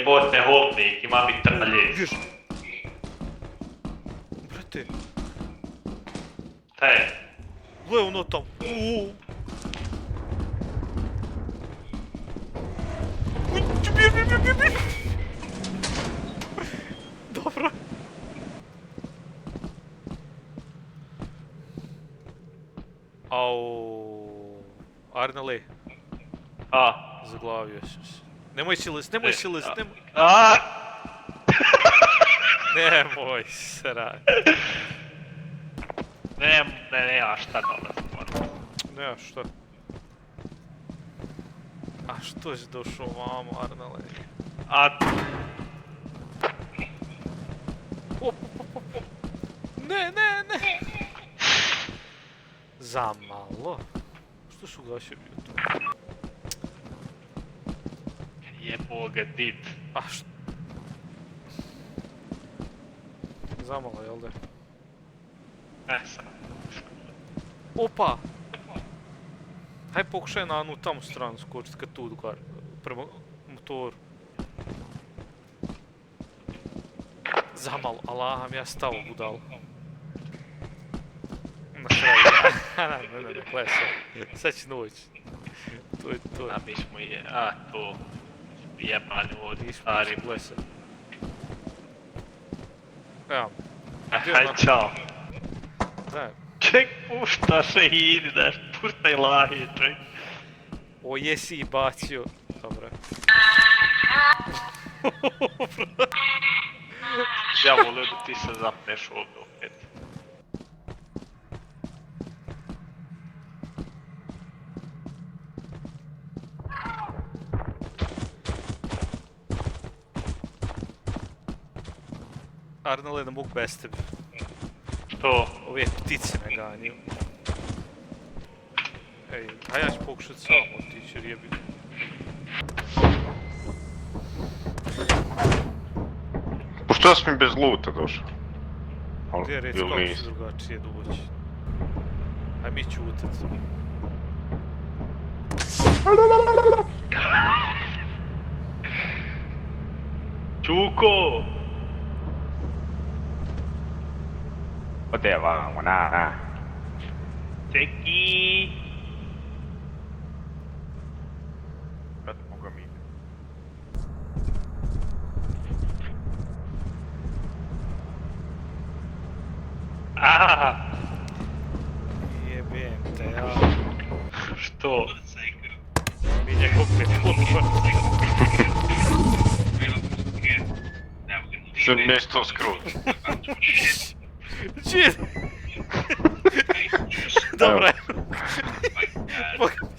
jebote holnik, ima mitraljez. Brate. Šta je? Gle ono tam. Bir. Dobro. Au. Arnele. Zaglavio sam se. Nemoj silist, nemoj. Nemoj srati. Nema šta dolazim. Nema šta. A što si došao vamo, Arnele? Ne. Zamalo. Što su ugasio bio to? Jebo ga did. A što? Zamalo, jel da? Sam. Opa! Haj pokušaj na onu tamo stranu skočit, kad tu dukar, prema motoru. Zamalo, Allaham, ja stao budalo. Na kraju, ne, klesa. Sad će noć. To je to. A mi smo to. Jebani vodi, stari. Klesa. Evo. Haj, čao. Da. Ček, pušta Šehidi, daš, puštaj lahi, ček. O, jesi i bacio. Dobro. Ja volio da ti se zapneš ovdje opet. Arnele, ne mogu bez tebe. Što? Ove ptice me ganju. Ej, a ja ću pokušat sam otići jer jebi. Što si mi bez luta došao? Gdje reci kako ću drugačije doći. Aj mi ću utet. Čuko! Ode vamo, na. Čeki! Kad mogu mi? Jebem te, ja. Što? Mi njeg opet kurva. Sam mjesto skrut. Čije? Dobra. Pogledaj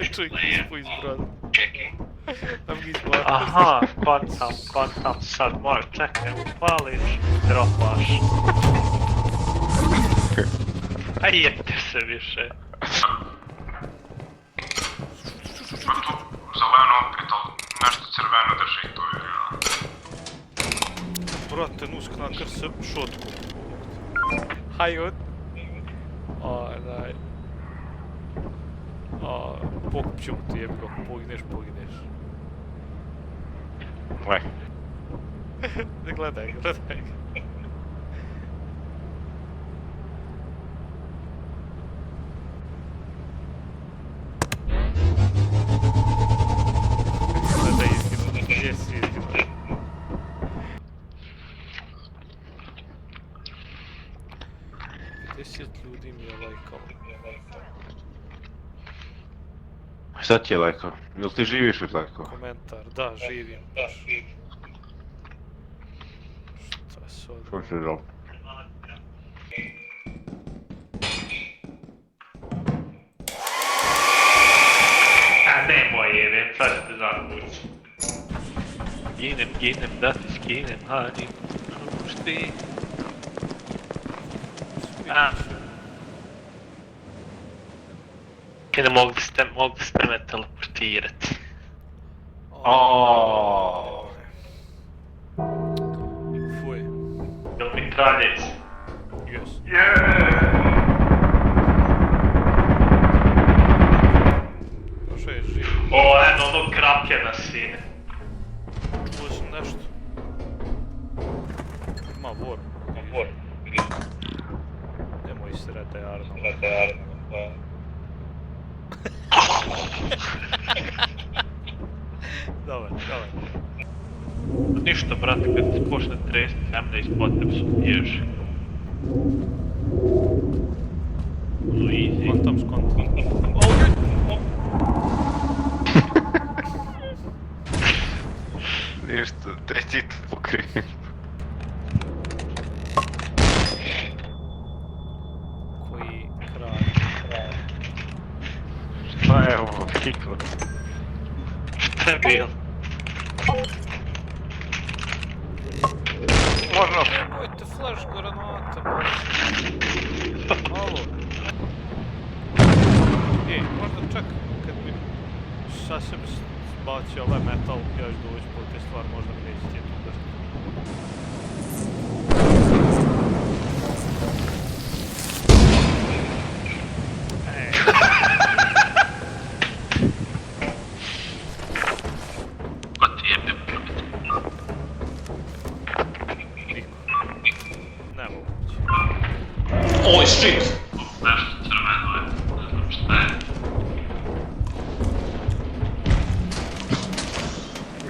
će čovjek izbu iz brada. Nam ga izbaviti. Aha, kontam sad, možeš, čekaj, upališ, dropaš. Aj jebte se više. Zeleno opet, ali nešto crveno drži to je. Brate, nusk nakar se šotku. Haj od. Daj. Pokup ćemo ti jebi kako pogineš. Gle. Ne gledaj ga. Gledaj izginu, gdje si izginu? 10 ljudi mi je lajkalo. Šta ti je lajkao? Jel ti živiš uz lajkao? Komentar, da, živim. Šta se ovdje? Što se zove? A nemoj jebem, sad ću te zakući. Ginem, da ti skinem, hanim, pušti. Ne mogli ste me teleportirati. Fuj. Jel mi traljec? Jes. Prošao je živ. Eno, ono krapke na sine. Čuo sam vor. Nemoj srete, Arno. Dobar. Ništa, brate, kad se počne tresti zemlja ispod tebe su bježi. Ono easy. Skontam. Ništa, treći to pokrijem. Koji kraj. Šta je ovo, Kiko? Šta je bilo? Možno. Nemojte flash granata, baš. Alo. Možda čak kad bi sasvim bacio ovaj metal, još doći po te stvari, možda mi neće tijetu udrti. Ko ti jebe? Niko. Nemoguće. Holy shit! Nešto crveno je, ne znam šta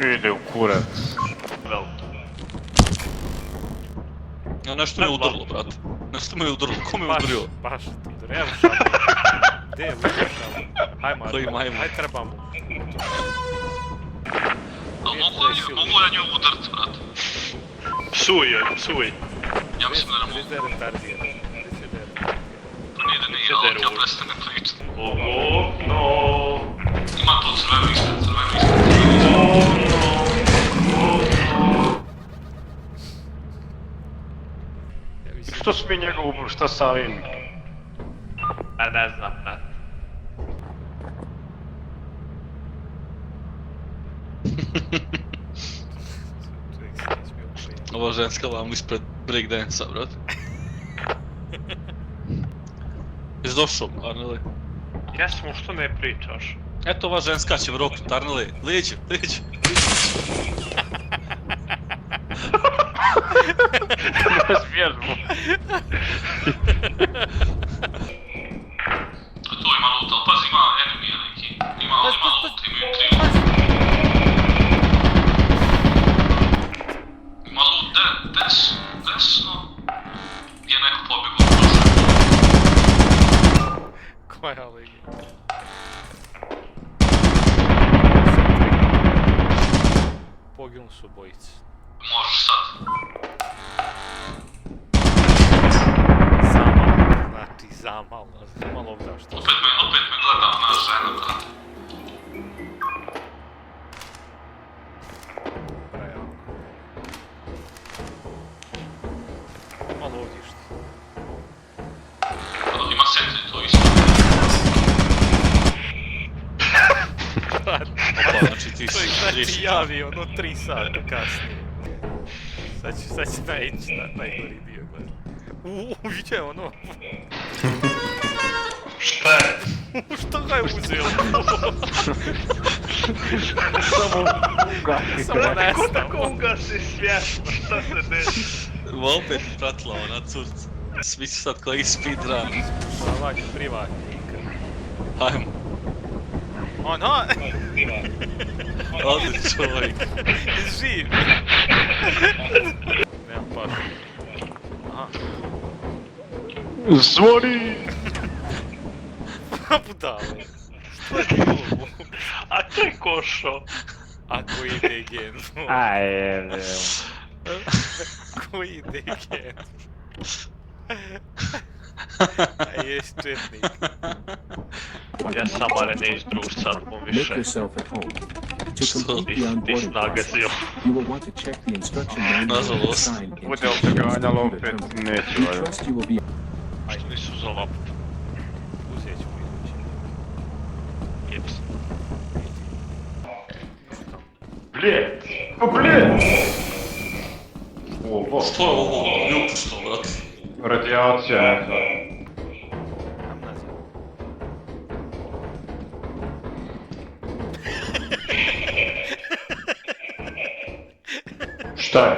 je. Ide u kurac. Velto. Ja, nešto me udarilo, brate. Nešto me udarilo, ko me udario? Baš ti udario, evo šalu. Gdje je vidio šalu? Hajmo, haj trebamo. Mogu ja nju udarit, brate? Psuj. Ja mislim da ne mogu. Gdje je retardijer? Pa nije, ali ja prestanem pričat. No. Ima to crveno ispred. Što si mi njega ubro, šta sa ovim? Ne znam, brate. Ova ženska vam ispred breakdansa, brate. Jesi došao, Arnele? Jesmo, što ne pričaš? Eto ova ženska će vroknut, Arnele. Lijeđe. Razvježbu. To ima loot, ali pazi ima enemy neki. Ima loot, imaju 3 loot. Ima loot, desno. Gdje je neko pobjegao prošle. Koja ligi? Poginuli su obojice. Možeš sad. Zamal, malo ovdašta. Opet me gleda ona žena, brate. Prejako. Malo ovdješte. Ima sentry, to isto. Opa, znači ti si Znači javi ono 3 sata kasnije. Sad će naići na najgori dio, gledaj. Vidio je ono. Šta je? Što ga je uzeo? Samo Ko tako ugasi svjesno, šta se desi? Opet pratila ona curca. Svi su sad koji speedrun. Šavanje privatnika. Hajmo. Ona! Odi čovjek. Živ! Nemam pašu. Aha. Zvoni! Budalo. Što je bilo? A to je košo. Ako ide gen. Ajde. Ko ide gen. A jes četnik. Ja samo ne iz društva, mu Make više. yourself at home. To complete the onboarding process, Nagazio. you will want to check the instruction manual and Nažalost. sign into Bude the opet ganjalo, computer opet terminal. neću, We valjda. trust you will be Što nisu za loptu. Uzet ćemo idući. Jeps. Bljet! O, bljet! O, bok. Što je ovo? Ljupu što, brate? Radijacija, ne znam. Amnazija. Šta je?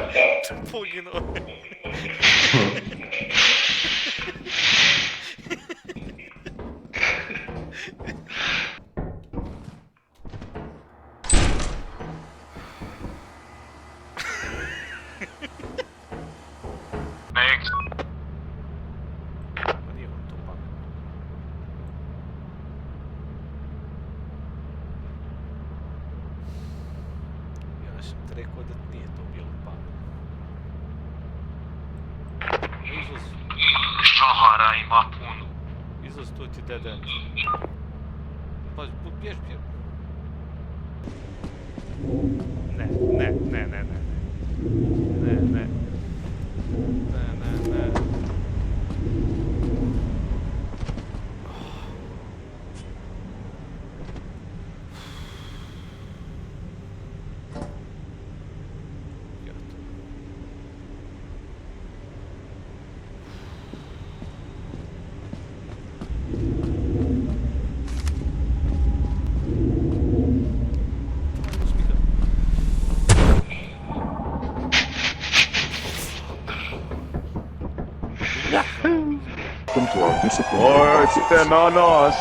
Poginuo je. Next. Ma nije on to pametno. Ja sam ti rekao da nije to bilo pametno. Izvoz, Žahara ima puno. izvoz tu ti dead end. Pa, bjež. Ne. Come to our discipline. Ojte na nas!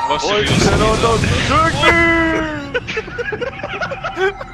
Baš je bio Ojte na sviđa. nas! Čekaj!